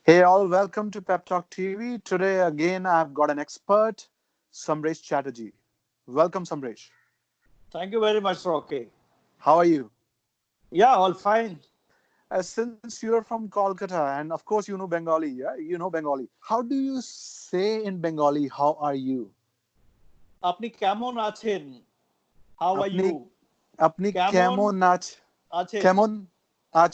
Hey all, welcome to PEP TALK TV. Today again I've got an expert, Samresh Chaterjee. Welcome Samresh. Thank you very much, Rocky. How are you? Yeah, all fine. Since you're from Kolkata and of course you know Bengali, yeah? You know Bengali. How do you say in Bengali, how are you? আপনি কেমন আছেন? How are আপনি you? আপনি কেমন কেমন আছেন? কেমন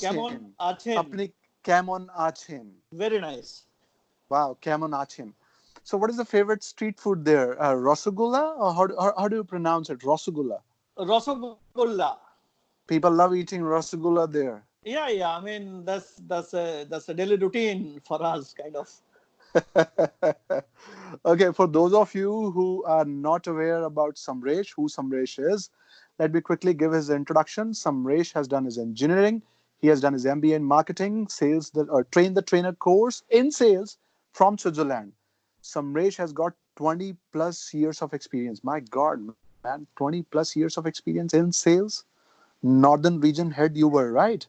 কেমন আছেন? আছেন? আপনি কেমন আছেন? Very nice. Wow, কেমন আছেন? So what is the favorite street food there? Rasgulla or how do you pronounce it? Rasgulla. Rasgulla. People love eating rasgulla there. Yeah. I mean, that's a daily routine for us, kind of. Okay, for those of you who are not aware about Samresh, who Samresh is, let me quickly give his introduction. Samresh has done his engineering. He has done his MBA in marketing, sales, or train the trainer course in sales from Switzerland. Samresh has got 20 plus years of experience. My God, man, 20 plus years of experience in sales. Northern region head you were, right?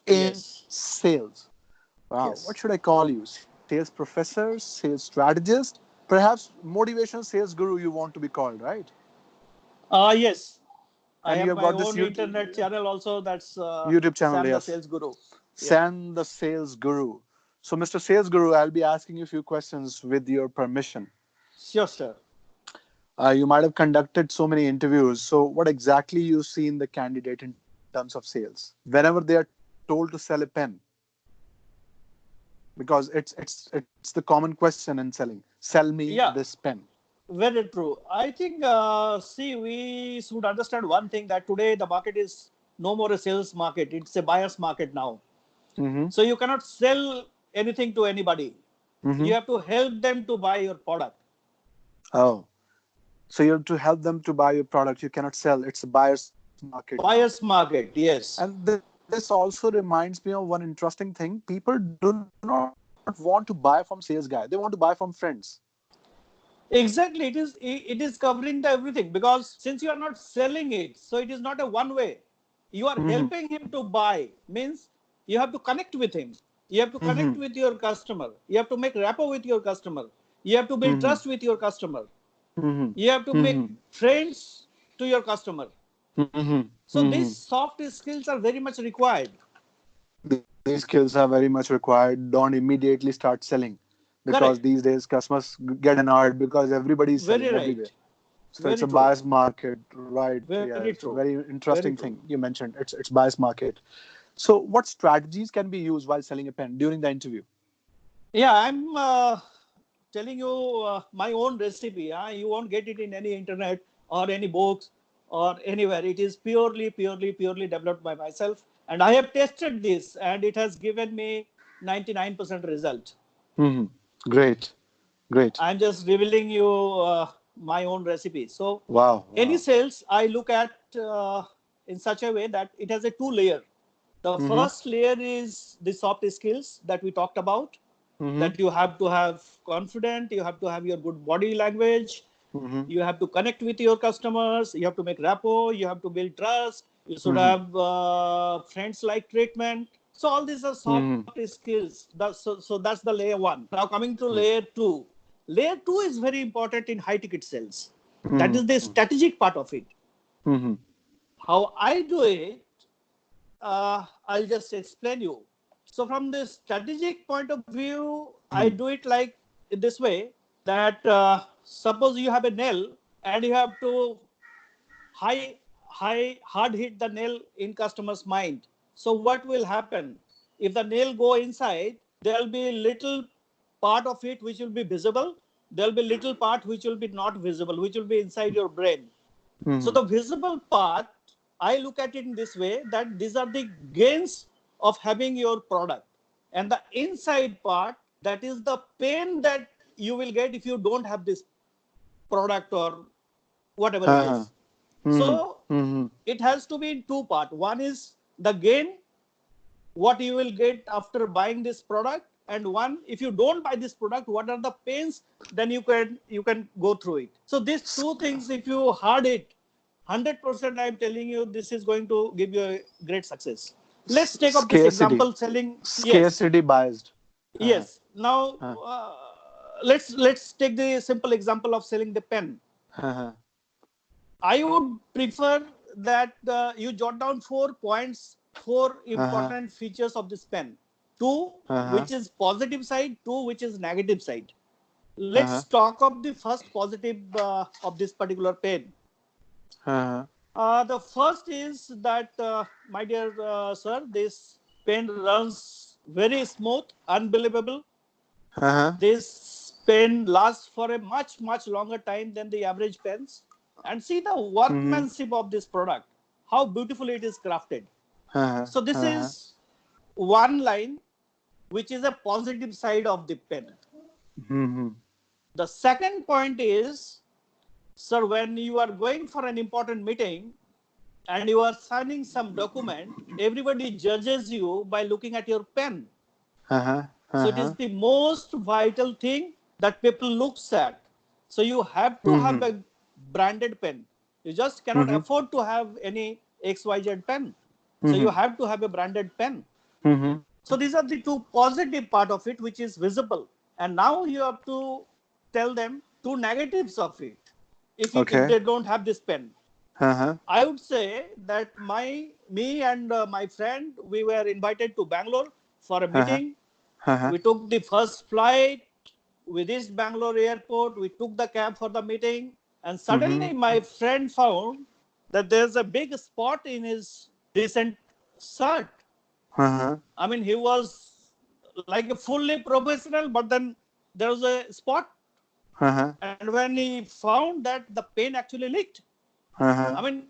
In Yes. sales. Wow, what Yes. should I call you? Sales professor, sales strategist, perhaps motivational sales guru you want to be called, right? Yes. I And you have have my got this own internet channel also. That's YouTube channel, Sam the yes. Sales Guru. Yeah. San the Sales Guru. So, Mr. Sales Guru, I'll be asking you a few questions with your permission. Sure, sir. You might have conducted so many interviews. So, what exactly you see in the candidate in terms of sales? Whenever they are told to sell a pen, because it's the common question in selling. Sell me Yeah. this pen. Very true. I think, see, we should understand one thing that today the market is no more a sales market, it's a buyer's market now. Mm-hmm. So you cannot sell anything to anybody. Mm-hmm. You have to help them to buy your product. Oh, so you have to help them to buy your product. You cannot sell. It's a buyer's market now. Buyer's market, yes. And this also reminds me of one interesting thing. People do not want to buy from sales guy. They want to buy from friends. Exactly. It is covering the everything because since you are not selling it, so it is not a one way. You are Mm-hmm. helping him to buy. Means you have to connect with him. You have to Mm-hmm. connect with your customer. You have to make rapport with your customer. You have to build Mm-hmm. trust with your customer. Mm-hmm. You have to make Mm-hmm. friends to your customer. Mm-hmm. So Mm-hmm. these soft skills are very much required. These skills are very much required. Don't immediately start selling because Correct. these days customers get annoyed because everybody is selling Very everywhere. right. So it's a Very true. bias market, right? Yeah, Very it's a true. very interesting Very thing true. you mentioned. It's bias market. So what strategies can be used while selling a pen during the interview? Yeah, I'm telling you my own recipe. You won't get it in any internet or any books or anywhere. It is purely developed by myself. And I have tested this and it has given me 99% result. Hmm. Great, great. I'm just revealing you my own recipe. So Wow, any wow. sales I look at in such a way that it has a two layer. The Mm-hmm. first layer is the soft skills that we talked about, Mm-hmm. that you have to have confident, you have to have your good body language, Mm-hmm. you have to connect with your customers, you have to make rapport, you have to build trust, you should Mm-hmm. have friends like treatment. So all these are soft Mm-hmm. skills. So that's the layer one. Now coming to layer two. Layer two is very important in high ticket sales. That is Mm-hmm. the strategic part of it. Mm-hmm. How I do it, I'll just explain you. So from the strategic point of view, I do it like in this way that suppose you have a nail and you have to hard hit the nail in customer's mind. So what will happen? If the nail go inside, there will be little part of it which will be visible. There will be little part which will be not visible, which will be inside your brain. So Mm-hmm. the visible part, I look at it in this way that these are the gains of having your product. And the inside part, that is the pain that you will get if you don't have this product or whatever it Uh-huh. is. Mm-hmm. So Mm-hmm. it has to be in two parts. One is the gain, what you will get after buying this product, and one, if you don't buy this product, what are the pains, then you can go through it. So these two things, if you hard it 100%, I'm telling you, this is going to give you a great success. Let's take up this Scarcity. example selling. Yes. Scarcity biased. Uh-huh. Yes. Now, Uh, let's take the simple example of selling the pen. uh-huh. I would prefer that you jot down 4 points, four Uh-huh. important features of this pen. Two, Uh-huh. which is positive side, two, which is negative side. Uh-huh. Let's talk of the first positive of this particular pen. Uh-huh. The first is that, my dear sir, this pen runs very smooth, unbelievable. Uh-huh. This pen lasts for a much longer time than the average pens. And see the Mm-hmm. workmanship of this product, how beautifully it is crafted. Uh-huh. So this Uh-huh. is one line which is a positive side of the pen. Mm-hmm. The second point is, sir, when you are going for an important meeting and you are signing some document, everybody judges you by looking at your pen. Uh-huh. So it is Uh-huh. the most vital thing that people looks at. So you have to have Mm-hmm. a branded pen. You just cannot Mm-hmm. afford to have any XYZ pen. So you Mm-hmm. have to have a branded pen. Mm-hmm. So these are the two positive part of it, which is visible. And now you have to tell them two negatives of it. If Okay. they don't have this pen, Uh-huh. I would say that me and my friend, we were invited to Bangalore for a Uh-huh. meeting. Uh-huh. We took the first flight. We reached Bangalore airport. We took the cab for the meeting. And Mm-hmm. suddenly my friend found that there's a big spot in his recent shirt. Uh-huh. I mean, he was like a fully professional, but then there was a spot. Uh-huh. And when he found that the pain actually leaked, I Uh-huh. mean,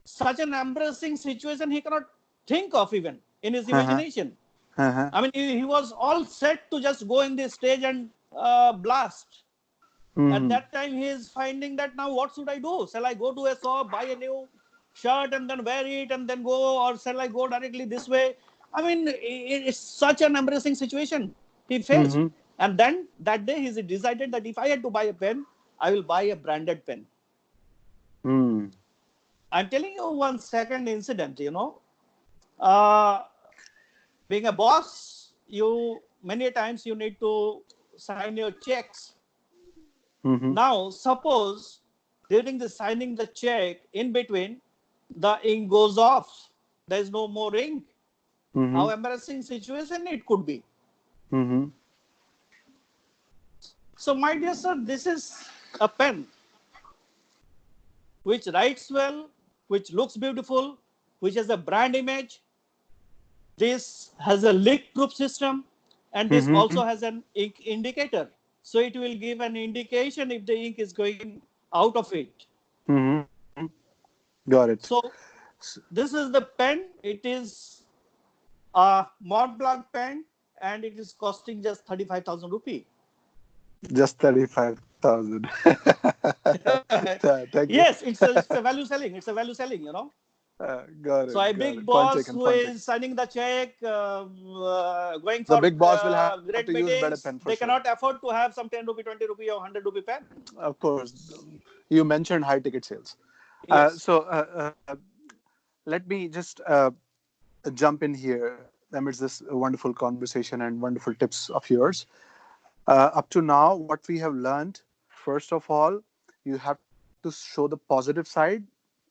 such an embarrassing situation he cannot think of even in his Uh-huh. imagination. Uh-huh. I mean, he was all set to just go in the stage and blast. At Mm-hmm. that time, he is finding that now what should I do? Shall I go to a shop, buy a new shirt and then wear it and then go, or shall I go directly this way? I mean, it's such an embarrassing situation he faced. Mm-hmm. And then that day, he decided that if I had to buy a pen, I will buy a branded pen. Mm. I'm telling you one second incident. Uh, Being a boss, you many times you need to sign your checks. Mm-hmm. Now, suppose during the signing the check, in between, the ink goes off. There is no more ink. Mm-hmm. How embarrassing situation it could be. Mm-hmm. So, my dear sir, this is a pen which writes well, which looks beautiful, which has a brand image. This has a leak-proof system, and this Mm-hmm. also has an ink indicator. So it will give an indication if the ink is going out of it. Mm-hmm. Got it. So this is the pen. It is a Mont Blanc pen, and it is costing just 35,000 rupee. Just 35,000. Thank you. Yes, it's a value selling. It's a value selling. Got So a it. Got big it. Point boss taken. who Point taken. is signing the check, going The for big boss will have to great use better pen meetings, for they sure. cannot afford to have some 10 rupee, 20 rupee, or 100 rupee pen. Of course. You mentioned high ticket sales. Yes. So let me just jump in here amidst this wonderful conversation and wonderful tips of yours. Up to now, what we have learned, first of all, you have to show the positive side,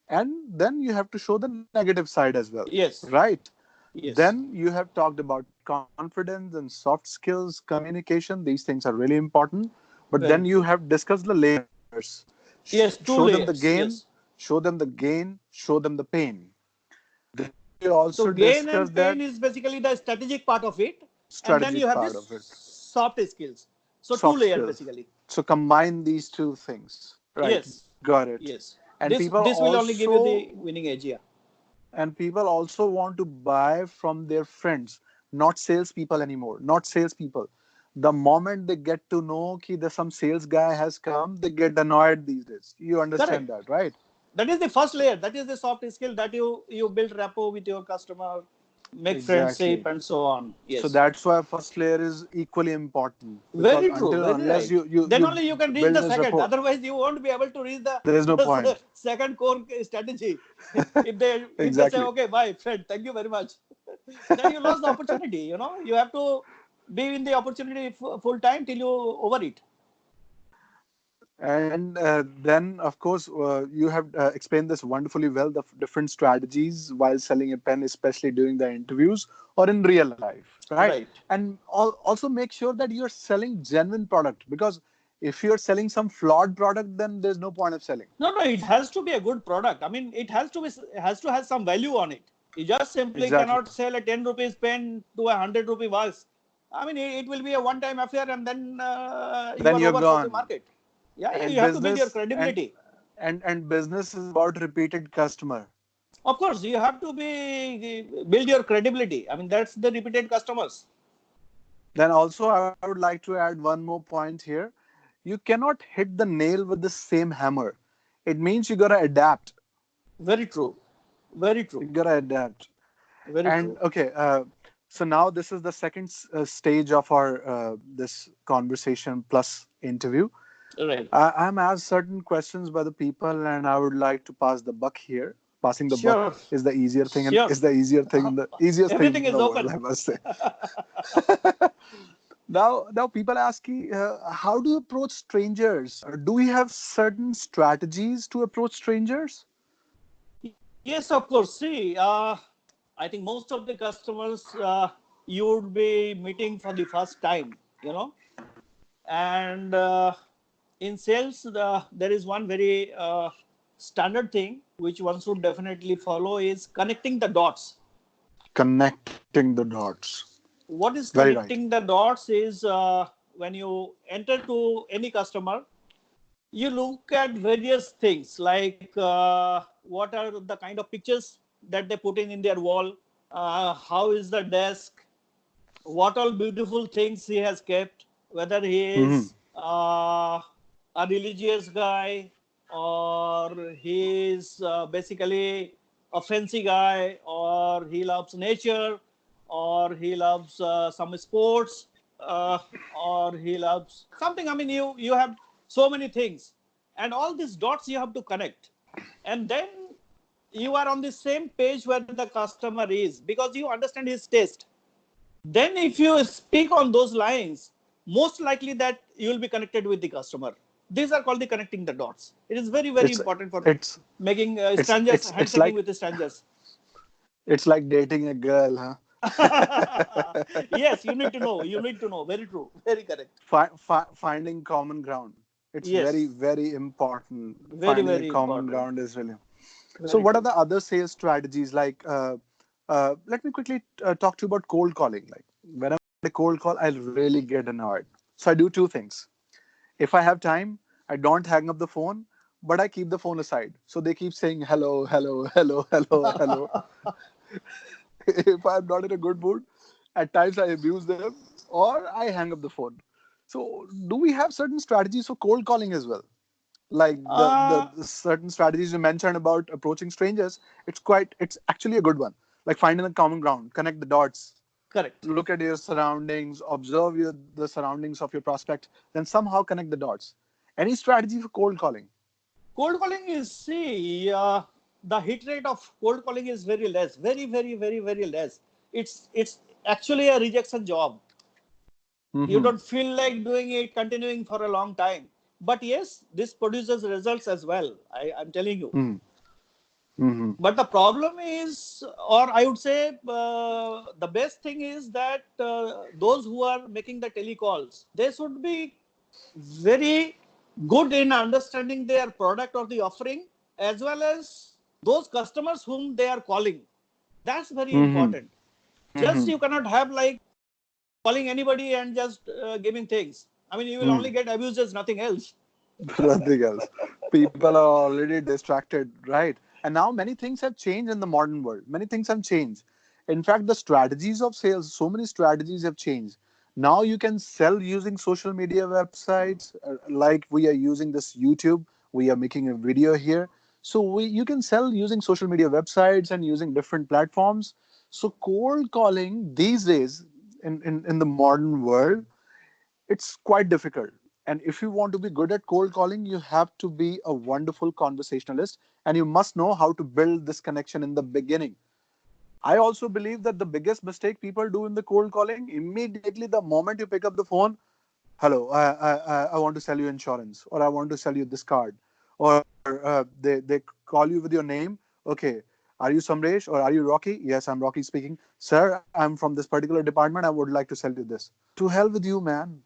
and then you have to show the negative side as well, Yes. right? Yes. Then you have talked about confidence and soft skills, communication. These things are really important. But then Very you true. have discussed the layers. Yes, Show two them the layers. gain, Yes. show them the gain, show them the pain. Then we also So gain discussed and that pain is basically the strategic part of it, and then strategic you have part this of it, soft skills. So two soft layer skills. basically. So combine these two things. Right, Yes. got it. Yes. And This people this will only give you the also winning edge. Yeah. and people also want to buy from their friends, not salespeople anymore. Not salespeople. The moment they get to know that there's some sales guy has come, they get annoyed these days. You understand Correct. that, right? That is the first layer. That is the soft skill that you build rapport with your customer, make friendship, Exactly. and so on. So Yes. that's why first layer is equally important because Very true. until and Very unless right. you Then only you can reach build the this second. rapport, Otherwise, you won't be able to reach the, there is no the point. second core strategy. If they say Exactly. okay, bye, friend, thank you very much, then you lost the opportunity. You have to be in the opportunity full time till you over it. And then, of course, you have explained this wonderfully well, the different strategies while selling a pen, especially during the interviews or in real life, right? Right. And also make sure that you're selling genuine product, because if you're selling some flawed product, then there's no point of selling. No, no, it has to be a good product. I mean, it has to have some value on it. You just simply Exactly. cannot sell a 10 rupees pen to a 100 rupee box. I mean, it will be a one-time affair, and then you Then are you're over for the gone. market. Yeah, you And have to build your business and credibility. and business is about repeated customer. Of course, you have to be build your credibility. I mean, that's the repeated customers. Then also, I would like to add one more point here. You cannot hit the nail with the same hammer. It means you gotta adapt. Very true. Very You true. gotta adapt. Very And true. okay, so now this is the second stage of our this conversation plus interview. Right. I'm asked certain questions by the people, and I would like to pass the buck here. Passing the buck Sure. is the easier thing, and Sure. is the easier thing in the easiest thing in Everything the is world, I open. must say. Now people ask you, how do you approach strangers? Do we have certain strategies to approach strangers? Yes, of course. See, I think most of the customers you would be meeting for the first time, and in sales, there is one very standard thing which one should definitely follow is connecting the dots. Connecting the dots. What is Very right. connecting the dots is when you enter to any customer, you look at various things like what are the kind of pictures that they put in their wall, how is the desk, what all beautiful things he has kept, whether he Hmm. is a religious guy or he is basically a fancy guy, or he loves nature, or he loves some sports, or he loves something. I mean, you have so many things, and all these dots you have to connect, and then you are on the same page where the customer is because you understand his taste. Then if you speak on those lines, most likely that you will be connected with the customer. These are called the connecting the dots. It is very, very It's important for it's making it's strangers it's it's handshaking like with the strangers. it's like dating a girl, huh? Yes, you need to know. You need to know. Very true. Very correct. Finding common ground. It's very, Yes. very important. Very, Finding a very common important. ground is really. So, Very what are true. the other sales strategies? Like, let me quickly talk to you about cold calling. Like, whenever I get a cold call, I really get annoyed. So, I do two things. If I have time, I don't hang up the phone, but I keep the phone aside. So they keep saying hello, hello, hello, hello, hello. If I'm not in a good mood, at times I abuse them or I hang up the phone. So, do we have certain strategies for cold calling as well? Like Uh, the certain strategies you mentioned about approaching strangers, it's actually a good one. Like finding the common ground, connect the dots, Correct. look at your surroundings, observe the surroundings of your prospect, then somehow connect the dots. Any strategy for cold calling? Cold calling is, see, the hit rate of cold calling is very less. Very, very, very, very less. It's actually a rejection job. You Mm-hmm. don't feel like doing it continuing for a long time, but yes, this produces results as well. I'm telling you. Mm-hmm. Mm-hmm. But the problem is, or I would say, the best thing is that those who are making the telecalls, they should be very good in understanding their product or the offering, as well as those customers whom they are calling. That's very Mm-hmm. important. Just Mm-hmm. you cannot have like calling anybody and just giving things. I mean, you will only get abuses, nothing else. Nothing else. People are already distracted, right? And now many things have changed in the modern world. Many things have changed. In fact, the strategies of sales, so many strategies have changed. Now you can sell using social media websites, like we are using this YouTube. We are making a video here. So you can sell using social media websites and using different platforms. So cold calling these days in the modern world, it's quite difficult. And if you want to be good at cold calling, you have to be a wonderful conversationalist and you must know how to build this connection in the beginning. I also believe that the biggest mistake people do in the cold calling, immediately the moment you pick up the phone, hello, I want to sell you insurance, or I want to sell you this card, or they call you with your name. Okay, are you Samresh or are you Rocky? Yes, I'm Rocky speaking. Sir, I'm from this particular department. I would like to sell you this. To hell with you, man.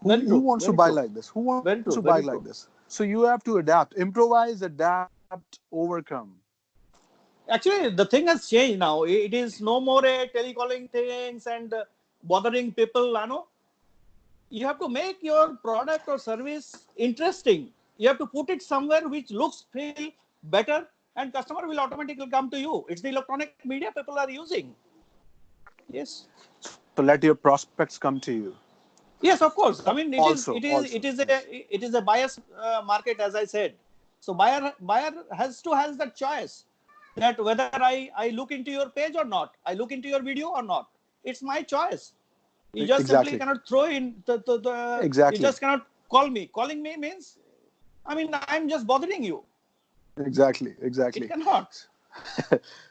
Very Who true. wants to Very buy true. like this? Who wants to Very buy true. like Very this? true. So you have to adapt, improvise, adapt, overcome. Actually, the thing has changed now. It is no more a telecalling things and bothering people. I know you have to make your product or service interesting. You have to put it somewhere which looks, feel better, and customer will automatically come to you. It's the electronic media people are using. Yes. So let your prospects come to you. Yes, of course. I mean, Also, also, yes. it is a bias market, as I said. So buyer has that choice that whether I look into your page or not, I look into your video or not. It's my choice. You just simply Exactly. cannot throw in you Exactly. just cannot call me. Calling me means, I mean, I'm just bothering you. Exactly. It Exactly. cannot.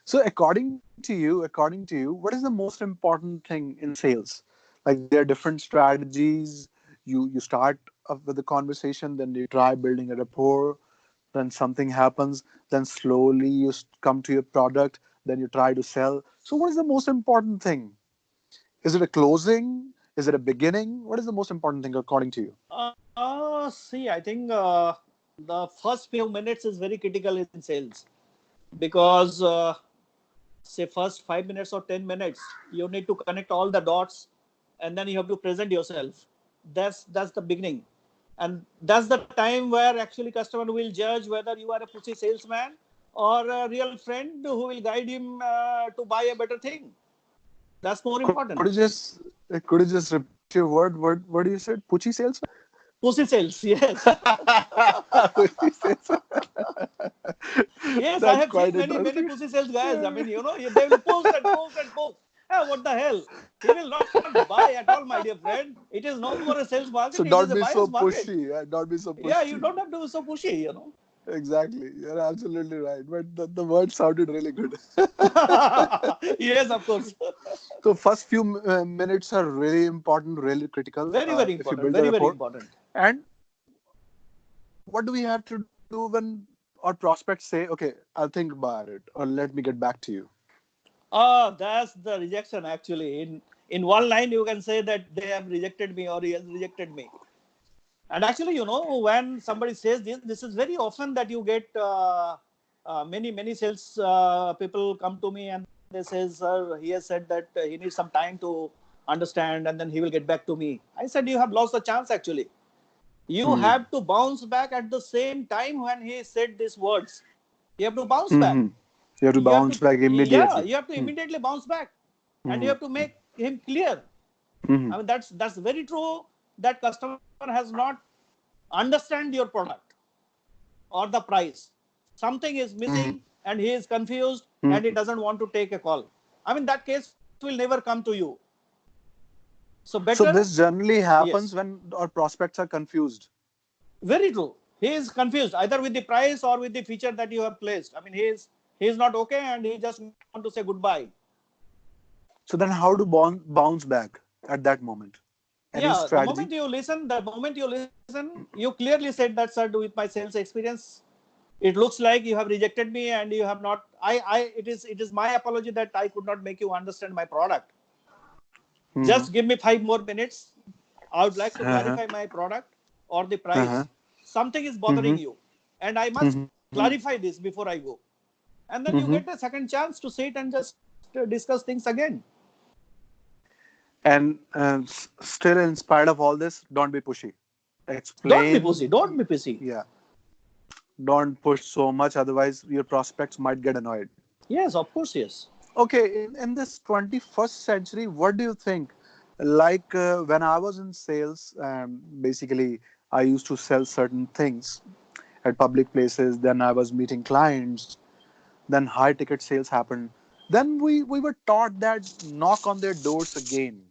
So according to you, what is the most important thing in sales? Like there are different strategies. You start up with the conversation, then you try building a rapport, then something happens, then slowly you come to your product, then you try to sell. So what is the most important thing? Is it a closing? Is it a beginning? What is the most important thing according to you? See, I think the first few minutes is very critical in sales because say first 5 minutes or 10 minutes you need to connect all the dots and then you have to present yourself. That's the beginning, and that's the time where actually customer will judge whether you are a pushy salesman or a real friend who will guide him to buy a better thing. That's more important. Could you just repeat your word? What you said? Pucci salesman? Pussy sales, yes. Pucci salesman. Yes, I That's have seen quite many interesting. pussy sales guys. I mean, they will post and post and post. Hey, what the hell? He will not buy at all, my dear friend. It is no more a sales market. So It is a don't be buyer's so market. pushy. Don't be so Yeah, you pushy. don't have to be so pushy. Exactly. You're absolutely right. But the word sounded really good. Yes, of course. So first few minutes are really important, really critical Very, very if you important. build the Very, very rapport. important. And what do we have to do when our prospects say, "Okay, I'll think about it," or "Let me get back to you"? That's the rejection actually. In one line, you can say that they have rejected me or he has rejected me. And actually, when somebody says this is very often that you get many sales people come to me and they say, "Sir, he has said that he needs some time to understand, and then he will get back to me." I said, "You have lost the chance. Actually, you Hmm. have to bounce back at the same time when he said these words. You have to bounce back. Hmm. You have to You have bounce to, back yeah, immediately. you have to Hmm. immediately bounce back, and you Hmm. have to make him clear. Hmm. I mean, that's very true that customer has not understand your product or the price. Something is Hmm. missing and he is confused and he Hmm. doesn't want to take a call. I mean, that case will never come to you. So better, So this generally yes, happens when our prospects are confused. very true. He is confused either with the price or with the feature that you have placed. I mean, he is not okay and he just want to say goodbye. So then, how to bounce back at that moment? Any Yeah, strategy? the moment you listen, you clearly said that, sir, with my sales experience, it looks like you have rejected me and you have not. It is my apology that I could not make you understand my product. Hmm. Just give me 5 more minutes. I would like to Uh-huh. clarify my product or the Uh-huh. price. Something is bothering Hmm. you, and I must Hmm. clarify this before I go. And then you get Hmm. a second chance to sit and just discuss things again. And still, in spite of all this, don't be pushy. Don't be Explain. pussy. Don't be pissy. Yeah. Don't push so much, otherwise, your prospects might get annoyed. Yes, of course, yes. Okay, in this 21st century, what do you think? Like when I was in sales, basically, I used to sell certain things at public places. Then I was meeting clients. Then high ticket sales happened. Then we were taught that knock on their doors again.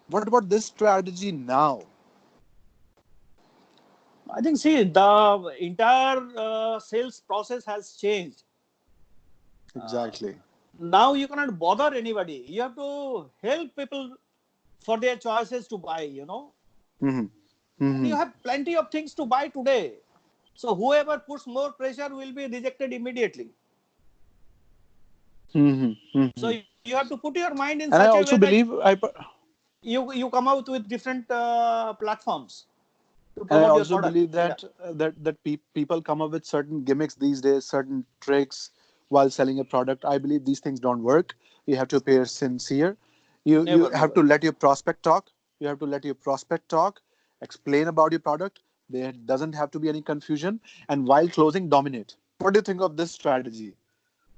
What about this strategy now? I think, see, the entire sales process has changed. Exactly. Now you cannot bother anybody. You have to help people for their choices to buy, Mm-hmm. And Mm-hmm. you have plenty of things to buy today. So whoever puts more pressure will be rejected immediately. Mm-hmm. So Mm-hmm. you have to put your mind in such a And I way that also believe you come out with different platforms to And I promote your also product. believe Yeah, that people come up with certain gimmicks these days, certain tricks while selling a product. I believe these things don't work. You have to appear sincere. You never, have never. to let your prospect talk. You have to let your prospect talk. Explain about your product. There doesn't have to be any confusion. And while closing, dominate. What do you think of this strategy?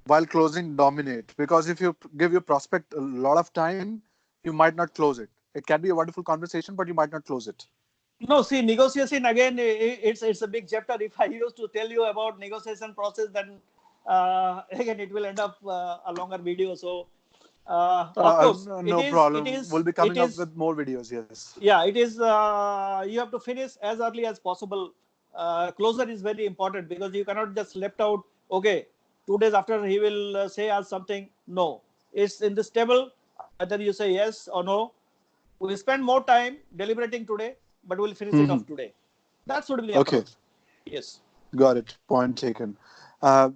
While closing, dominate. Because if you give your prospect a lot of time, you might not close it. It can be a wonderful conversation, but you might not close it. No, see, negotiation again. It's a big chapter. If I used to tell you about negotiation process, then again it will end up a longer video. So, of course, it No is. It problem. We'll is. be It coming up is. with more videos. Yes. Yeah, it is. You have to finish as early as possible. Closure is very important because you cannot just left out. Okay, 2 days after he will say us something. No, it's in this table. Either you say yes or no. We spend more time deliberating today, but we'll finish it off Mhm. today. That should be the Okay, approach. Yes. got it. Point taken.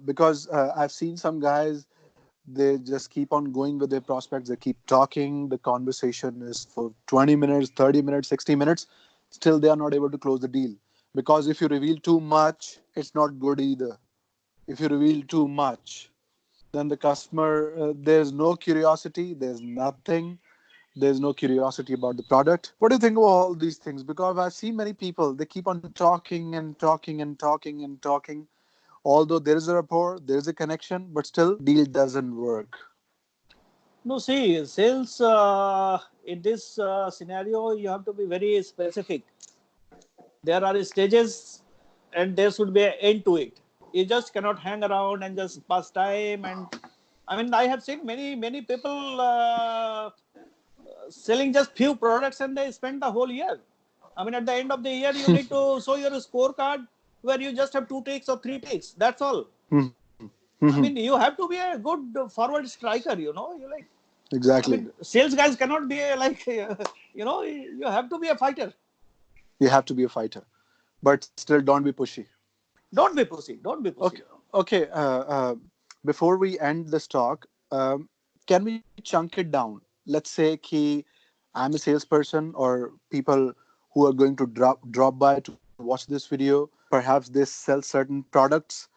Because I've seen some guys, they just keep on going with their prospects. They keep talking. The conversation is for 20 minutes, 30 minutes, 60 minutes. Still, they are not able to close the deal. Because if you reveal too much, it's not good either. If you reveal too much, then the customer, there's no curiosity, there's nothing. There's no curiosity about the product. What do you think of all these things? Because I've seen many people, they keep on talking and talking and talking and talking. Although there is a rapport, there is a connection, but still deal doesn't work. No, see, sales in this scenario, you have to be very specific. There are stages and there should be an end to it. You just cannot hang around and just pass time. And I mean, I have seen many people selling just few products and they spend the whole year. I mean, at the end of the year, you need to show your scorecard where you just have 2 takes or 3 takes. That's all. Mhm. I Mhm. mean, you have to be a good forward striker. You like. I Exactly. mean, sales guys cannot be like, you have to be a fighter. You have to be a fighter, but still don't be pushy. Don't be pussy. Don't be Okay. pussy. Okay. Before we end this talk, can we chunk it down? Let's say कि I'm a salesperson or people who are going to drop by to watch this video. Perhaps they sell certain products.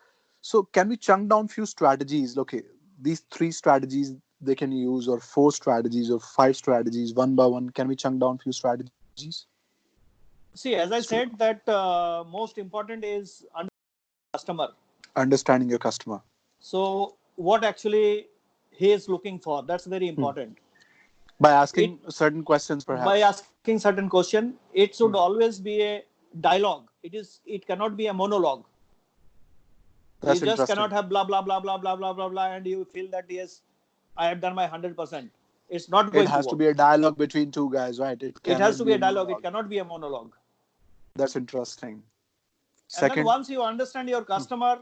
So can we chunk down few strategies? Okay, these three strategies they can use, or four strategies, or five strategies, one by one. Can we chunk down few strategies? See, as I So said, that most important is customer. understanding your customer. So, what actually he is looking for? That's very Hmm. important. By It asking certain questions, by perhaps. asking certain question, it should Hmm. always be a dialogue. It cannot be a monologue. You That's just cannot interesting. have blah blah blah blah blah blah blah blah, and you feel that yes, I have done my 100%. It's not It going to has to work. be a dialogue between two guys, right? It It has cannot to be be a a dialogue. It monologue. cannot be a monologue. That's interesting. And then Second. once you understand your customer,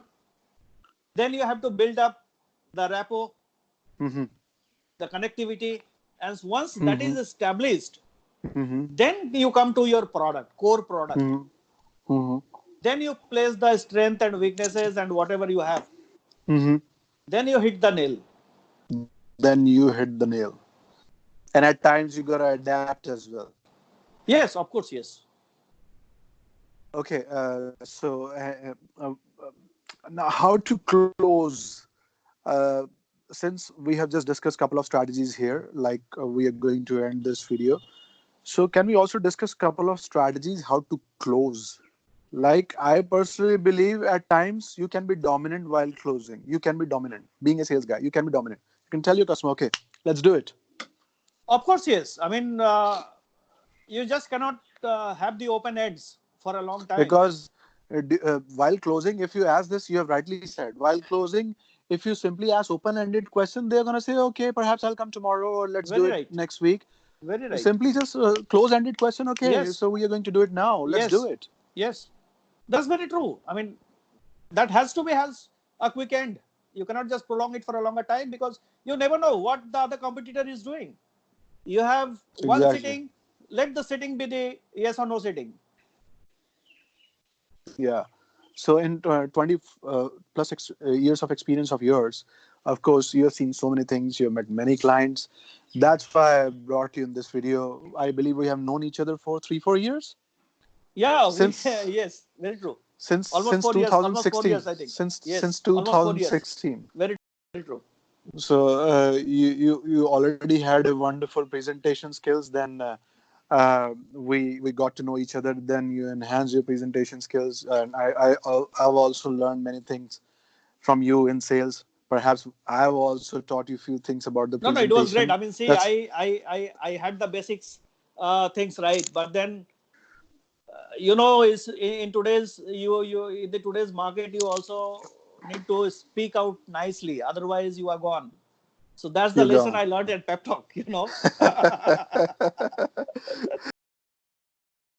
then you have to build up the rapport, Mm-hmm. the connectivity, and once that Mm-hmm. is established, Mm-hmm. then you come to your product, core product. Mm-hmm. Mm-hmm. Then you place the strength and weaknesses and whatever you have. Mm-hmm. Then you hit the nail. Then you hit the nail. And at times you gotta adapt as well. Yes, of course, yes. Okay, now how to close? Uh, since we have just discussed a couple of strategies here, like we are going to end this video. So can we also discuss a couple of strategies how to close? Like I personally believe at times you can be dominant while closing. You can be dominant. Being a sales guy, you can be dominant. You can tell your customer, okay, let's do it. Of course, yes. I mean, you just cannot have the open ends for a long time. Because while closing, if you ask this, you have rightly said, while closing, if you simply ask open-ended question, they're going to say, okay, perhaps I'll come tomorrow, or let's do Very it right. next week. Very right. Simply just close-ended question, okay, Yes. so we are going to do it now, let's do Yes. it. Yes. That's very true. I mean, that has to be has a quick end. You cannot just prolong it for a longer time because you never know what the other competitor is doing. You have one Exactly. sitting, let the sitting be the yes or no sitting. Yeah. So in 20 plus years of experience of yours, of course, you have seen so many things. You have met many clients. That's why I brought you in this video. I believe we have known each other for 3 4 years Yeah, we since yes, very true. since Almost since 4 years, almost 4 2016. years, I think. Since Yes, almost 4 years. 2016. Very true. So you already had a wonderful presentation skills. Then we got to know each other. Then you enhance your presentation skills, and I've also learned many things from you in sales. Perhaps I've also taught you a few things about the No, no, it was great. presentation. I mean, see, That's I had the basics things right, but then is in today's you in the today's market, you also need to speak out nicely, otherwise you are gone. So that's the you're lesson gone. I learned at Pep Talk.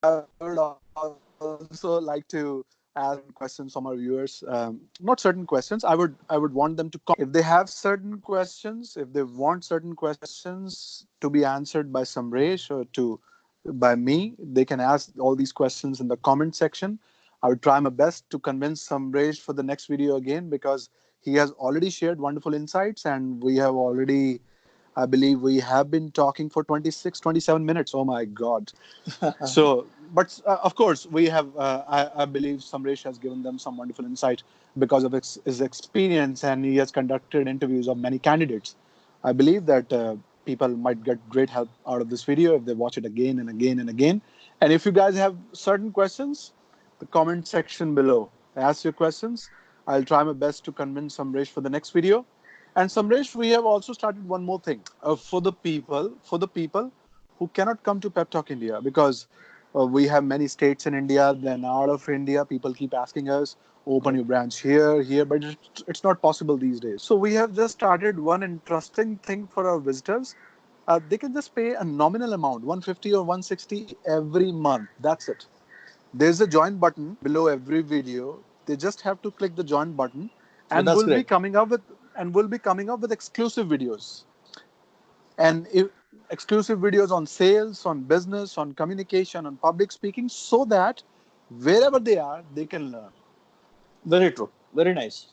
I would also like to ask certain questions from our viewers. Not certain questions. I would want them to comment. If they have certain questions, if they want certain questions to be answered by Samresh or to by me, they can ask all these questions in the comment section. I would try my best to convince Samresh for the next video again, because he has already shared wonderful insights, and we have already, I believe we have been talking for 26, 27 minutes. Oh my God. So, but of course, we have. I believe Samresh has given them some wonderful insight because of his experience, and he has conducted interviews of many candidates. I believe that people might get great help out of this video if they watch it again and again and again. And if you guys have certain questions, the comment section below. Ask your questions. I'll try my best to convince Samresh for the next video. And Samresh, we have also started one more thing for the people who cannot come to Pep Talk India, because we have many states in India. Then out of India, people keep asking us, open Right. your branch here, but it's not possible these days. So we have just started one interesting thing for our visitors. They can just pay a nominal amount, 150 or 160 every month. That's it. There's a join button below every video. They just have to click the join button, Oh, and that's we'll be great. coming up with exclusive videos, and exclusive videos on sales, on business, on communication, on public speaking, so that wherever they are, they can learn. Very true. Very nice.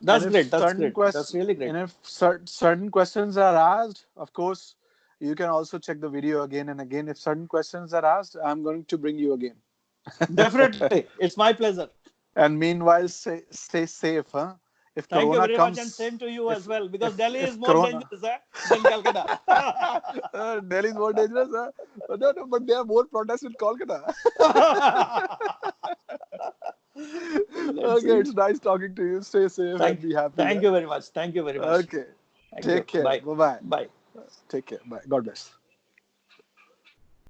And That's if great. That's certain great. That's questions, really great. and if certain questions are asked, of course, you can also check the video again and again. If certain questions are asked, I'm going to bring you again. Definitely. It's my pleasure. And meanwhile, stay safe, huh? If Thank you Corona very much, and same comes, to you as if well, because if Delhi is if more Corona, dangerous than Calcutta. Delhi is more dangerous, huh? No, no, but there are more protests in Kolkata. Let's Okay, see. it's nice talking to you. Stay safe and Thank, be happy. thank Huh? you very much. Thank you very much. Okay, Thank you. take care. Bye. Bye bye. Bye. Take care. Bye. God bless.